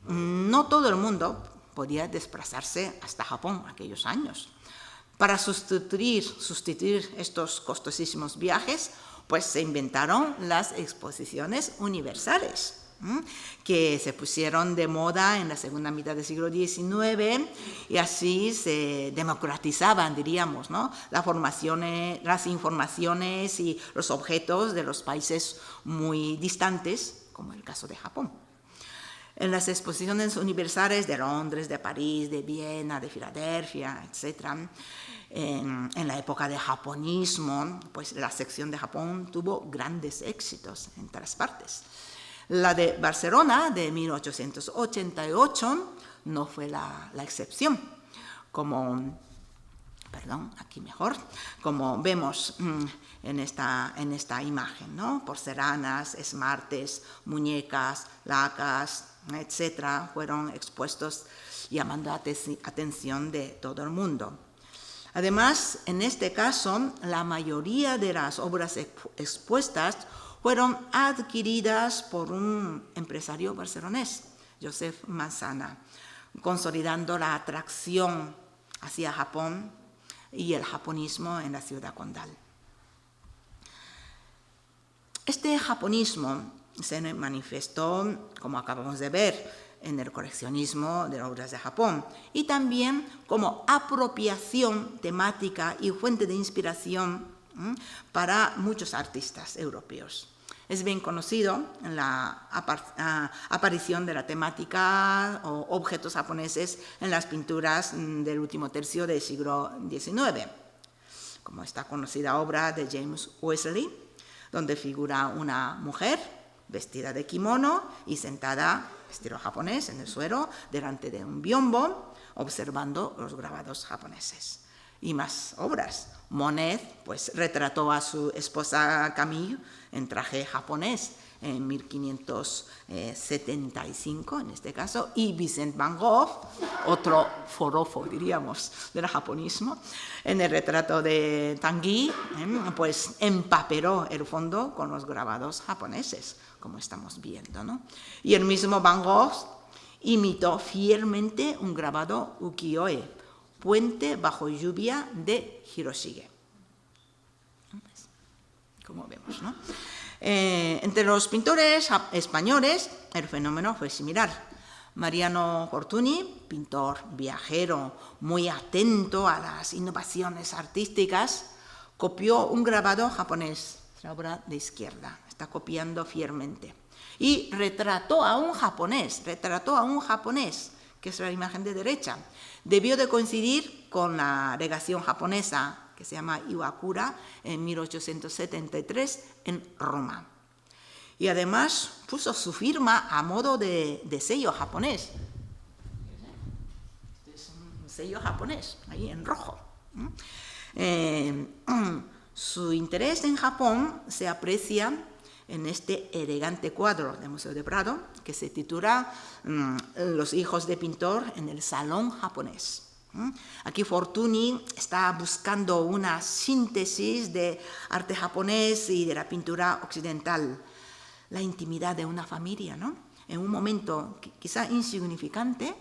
no todo el mundo podía desplazarse hasta Japón aquellos años. Para sustituir estos costosísimos viajes, pues se inventaron las exposiciones universales, que se pusieron de moda en la segunda mitad del siglo XIX, y así se democratizaban, diríamos, ¿no?, las informaciones y los objetos de los países muy distantes, como el caso de Japón. En las exposiciones universales de Londres, de París, de Viena, de Filadelfia, etc., en la época del japonismo, pues la sección de Japón tuvo grandes éxitos en todas partes. La de Barcelona, de 1888, no fue la excepción. Como vemos en esta imagen, ¿no?, porcelanas, esmaltes, muñecas, lacas, etcétera, fueron expuestos llamando la atención de todo el mundo. Además, en este caso, la mayoría de las obras expuestas fueron adquiridas por un empresario barcelonés, Josep Massana, consolidando la atracción hacia Japón y el japonismo en la ciudad condal. Este japonismo se manifestó, como acabamos de ver, en el coleccionismo de obras de Japón, y también como apropiación temática y fuente de inspiración para muchos artistas europeos. Es bien conocido la aparición de la temática o objetos japoneses en las pinturas del último tercio del siglo XIX, como esta conocida obra de James Wesley, donde figura una mujer vestida de kimono y sentada, estilo japonés, en el suelo, delante de un biombo, observando los grabados japoneses. Y más obras. Monet pues retrató a su esposa Camille en traje japonés en 1575, en este caso, y Vincent van Gogh, otro forofo, diríamos, del japonismo, en el retrato de Tanguy, pues empapeló el fondo con los grabados japoneses, como estamos viendo, ¿no? Y el mismo Van Gogh imitó fielmente un grabado ukiyo-e, Puente bajo lluvia de Hiroshige. Como vemos, ¿no? Entre los pintores españoles el fenómeno fue similar. Mariano Fortuny, pintor viajero, muy atento a las innovaciones artísticas, copió un grabado japonés, la obra de izquierda, está copiando fielmente, y retrató a un japonés, que es la imagen de derecha. Debió de coincidir con la legación japonesa, que se llama Iwakura, en 1873 en Roma. Y además puso su firma a modo de sello japonés. Este es un sello japonés, ahí en rojo. Su interés en Japón se aprecia en este elegante cuadro del Museo de Prado, que se titula Los hijos de pintor en el salón japonés. Aquí Fortuny está buscando una síntesis de arte japonés y de la pintura occidental, la intimidad de una familia, ¿no? En un momento quizá insignificante,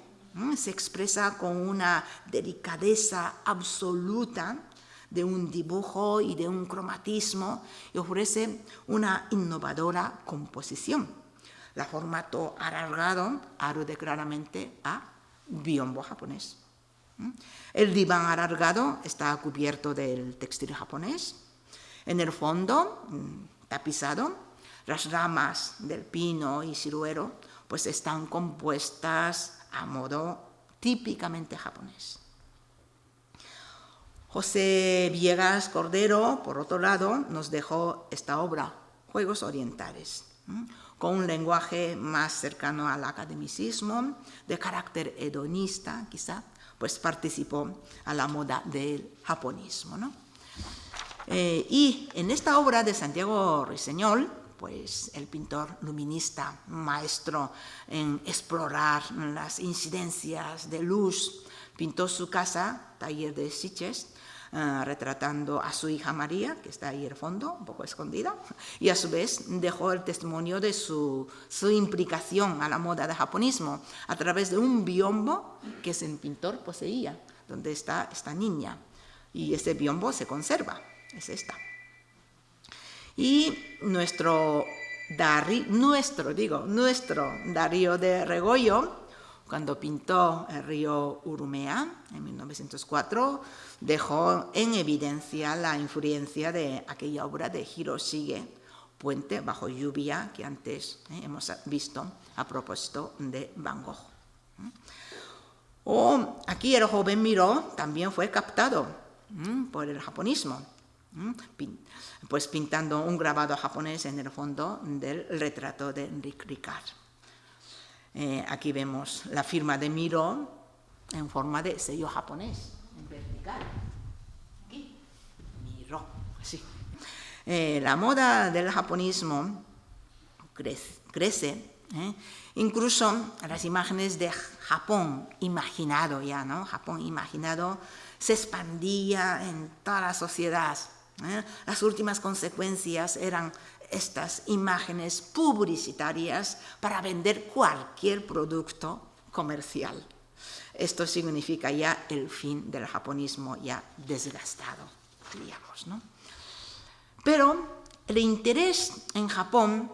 se expresa con una delicadeza absoluta de un dibujo y de un cromatismo, y ofrece una innovadora composición. El formato alargado alude claramente a biombo japonés. El diván alargado está cubierto del textil japonés. En el fondo, tapizado, las ramas del pino y ciruelo pues están compuestas a modo típicamente japonés. José Villegas Cordero, por otro lado, nos dejó esta obra, Juegos Orientales, con un lenguaje más cercano al academicismo, de carácter hedonista, quizá, pues participó a la moda del japonismo, ¿no? Y en esta obra de Santiago Ruiseñol, pues el pintor luminista, maestro en explorar las incidencias de luz, pintó su casa, taller de Sitges, retratando a su hija María, que está ahí al fondo, un poco escondida, y a su vez dejó el testimonio de su implicación a la moda del japonismo a través de un biombo que el pintor poseía, donde está esta niña, y ese biombo se conserva, es esta. Y nuestro Darío de Regoyo, cuando pintó el río Urumea en 1904, dejó en evidencia la influencia de aquella obra de Hiroshige, Puente bajo lluvia, que antes hemos visto a propósito de Van Gogh. O aquí el joven Miró también fue captado por el japonismo, pues pintando un grabado japonés en el fondo del retrato de Enrique Ricard. Aquí vemos la firma de Miró en forma de sello japonés, en vertical. Aquí, Miró, así. La moda del japonismo crece, incluso las imágenes de Japón imaginado ya, ¿no? Japón imaginado se expandía en toda la sociedad. Las últimas consecuencias eran estas imágenes publicitarias para vender cualquier producto comercial. Esto significa ya el fin del japonismo ya desgastado, diríamos, ¿no? Pero el interés en Japón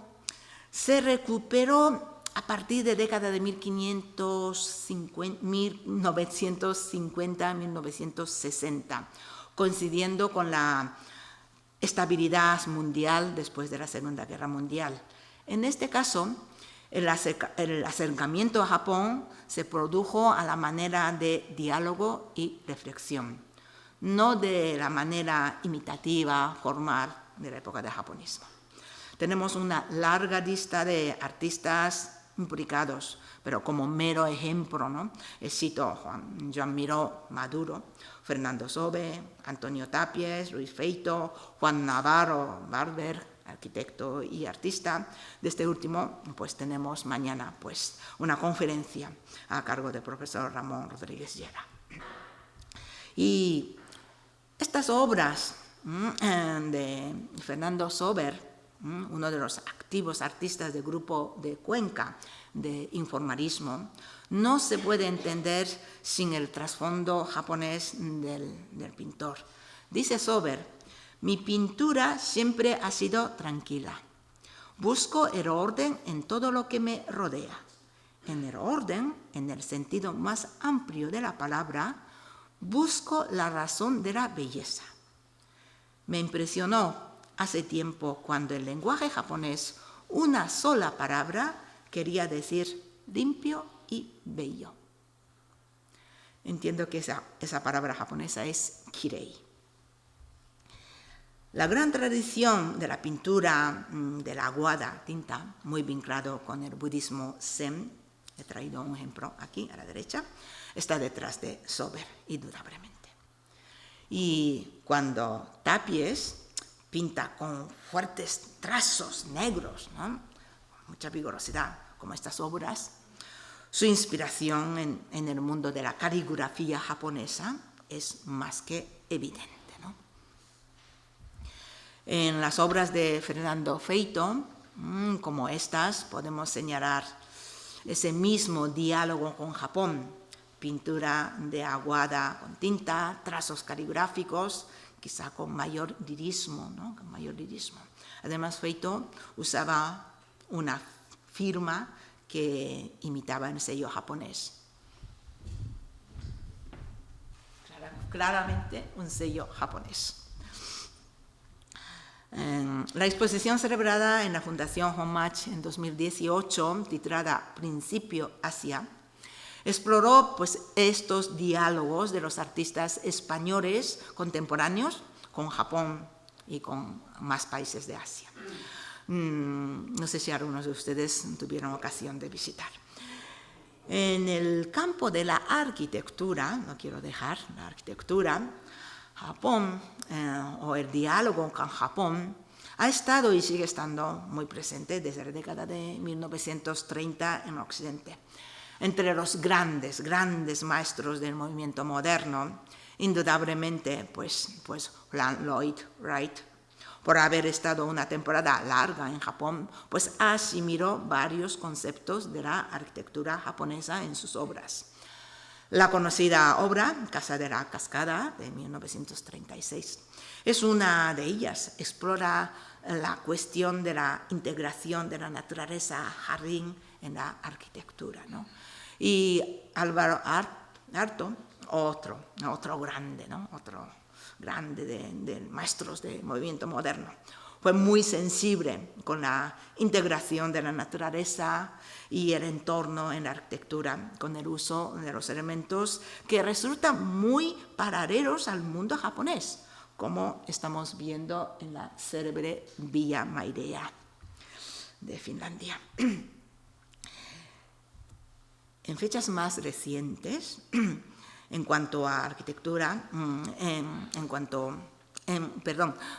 se recuperó a partir de la década de 1950-1960, coincidiendo con la estabilidad mundial después de la Segunda Guerra Mundial. En este caso, el acercamiento a Japón se produjo a la manera de diálogo y reflexión, no de la manera imitativa, formal de la época del japonismo. Tenemos una larga lista de artistas implicados, pero como mero ejemplo, ¿no? Cito Joan Miró Maduro, Fernando Sobe, Antonio Tapies, Luis Feito, Juan Navarro Barber, arquitecto y artista. De este último, pues tenemos mañana pues, una conferencia a cargo del profesor Ramón Rodríguez Llera. Y estas obras de Fernando Sober, uno de los activos artistas del grupo de Cuenca de informalismo, no se puede entender sin el trasfondo japonés del pintor. Dice Sober: mi pintura siempre ha sido tranquila. Busco el orden en todo lo que me rodea. En el orden, en el sentido más amplio de la palabra, busco la razón de la belleza. Me impresionó hace tiempo cuando el lenguaje japonés, una sola palabra, quería decir limpio y bello. Entiendo que esa palabra japonesa es kirei. La gran tradición de la pintura de la aguada, tinta, muy vinculado con el budismo Zen, he traído un ejemplo aquí a la derecha, está detrás de Sober, indudablemente. Y cuando Tapies pinta con fuertes trazos negros, ¿no?, mucha vigorosidad, como estas obras, su inspiración en el mundo de la caligrafía japonesa es más que evidente. En las obras de Fernando Feito, como estas, podemos señalar ese mismo diálogo con Japón, pintura de aguada con tinta, trazos caligráficos, quizá con mayor lirismo, ¿no?, con mayor lirismo. Además, Feito usaba una firma que imitaba el sello japonés. Claramente un sello japonés. La exposición celebrada en la Fundación Homage en 2018, titulada Principio Asia, exploró pues, estos diálogos de los artistas españoles contemporáneos con Japón y con más países de Asia. No sé si algunos de ustedes tuvieron ocasión de visitar. En el campo de la arquitectura, no quiero dejar la arquitectura, Japón o el diálogo con Japón ha estado y sigue estando muy presente desde la década de 1930 en Occidente. Entre los grandes maestros del movimiento moderno, indudablemente, pues Lloyd Wright, por haber estado una temporada larga en Japón, pues asimiló varios conceptos de la arquitectura japonesa en sus obras. La conocida obra, Casa de la Cascada, de 1936, es una de ellas. Explora la cuestión de la integración de la naturaleza jardín en la arquitectura, ¿no? Y Álvaro Arto, otro grande, ¿no?, otro grande de maestros del movimiento moderno, fue muy sensible con la integración de la naturaleza y el entorno en la arquitectura, con el uso de los elementos que resultan muy paralelos al mundo japonés, como estamos viendo en la célebre Villa Mairea de Finlandia. En fechas más recientes, en cuanto a arquitectura,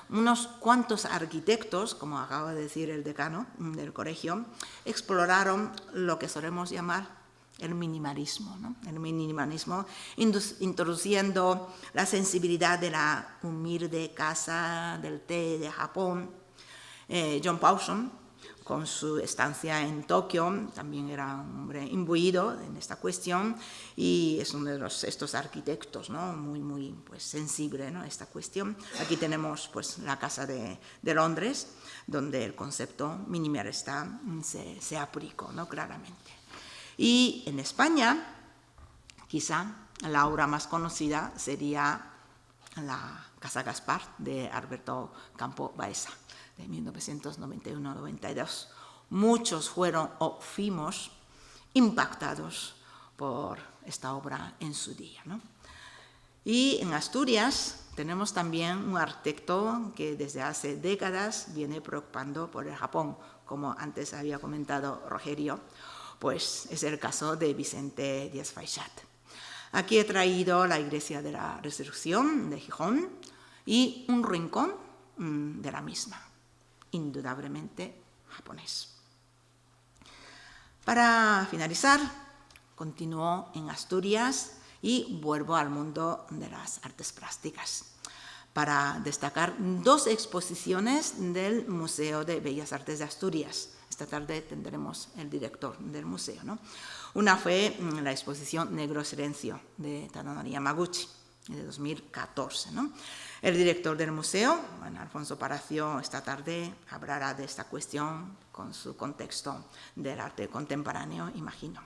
unos cuantos arquitectos, como acaba de decir el decano del colegio, exploraron lo que solemos llamar el minimalismo, ¿no? El minimalismo, introduciendo la sensibilidad de la humilde casa del té de Japón. John Pawson, con su estancia en Tokio, también era un hombre imbuido en esta cuestión y es uno de estos arquitectos, ¿no?, muy pues, sensible, ¿no?, a esta cuestión. Aquí tenemos pues, la Casa de Londres, donde el concepto minimalista se aplicó, ¿no?, claramente. Y en España, quizá la obra más conocida sería la Casa Gaspar de Alberto Campo Baeza, de 1991-92. Muchos fueron o fuimos impactados por esta obra en su día, ¿no? Y en Asturias tenemos también un arquitecto que desde hace décadas viene preocupando por el Japón, como antes había comentado Rogerio, pues es el caso de Vicente Díaz Faixat. Aquí he traído la Iglesia de la Resurrección de Gijón y un rincón de la misma, indudablemente japonés. Para finalizar, continúo en Asturias y vuelvo al mundo de las artes plásticas para destacar dos exposiciones del Museo de Bellas Artes de Asturias. Esta tarde tendremos el director del museo, ¿no? Una fue la exposición Negro Silencio de Tadanori Yamaguchi, de 2014, ¿no? El director del museo, Juan Alfonso Palacio, esta tarde hablará de esta cuestión con su contexto del arte contemporáneo, imagino.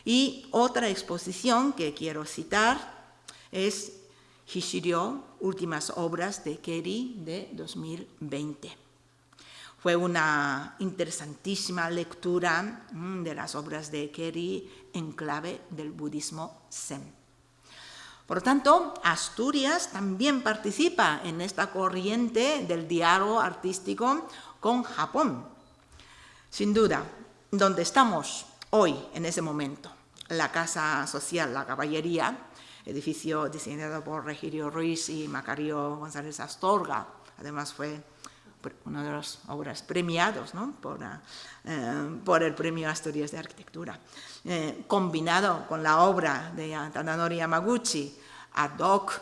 Y otra exposición que quiero citar es Hishirio, Últimas obras de Keri, de 2020. Fue una interesantísima lectura de las obras de Keri en clave del budismo Zen. Por lo tanto, Asturias también participa en esta corriente del diálogo artístico con Japón. Sin duda, donde estamos hoy, en ese momento, la Casa Social La Caballería, edificio diseñado por Regirio Ruiz y Macario González Astorga, además fue una de las obras premiados, ¿no? por el Premio Asturias de Arquitectura, combinado con la obra de Tadanori Yamaguchi, ad hoc,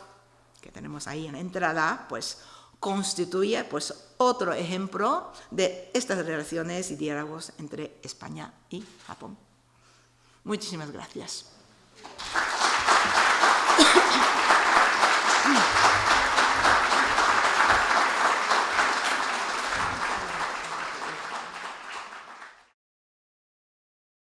que tenemos ahí en la entrada, pues constituye pues, otro ejemplo de estas relaciones y diálogos entre España y Japón. Muchísimas gracias.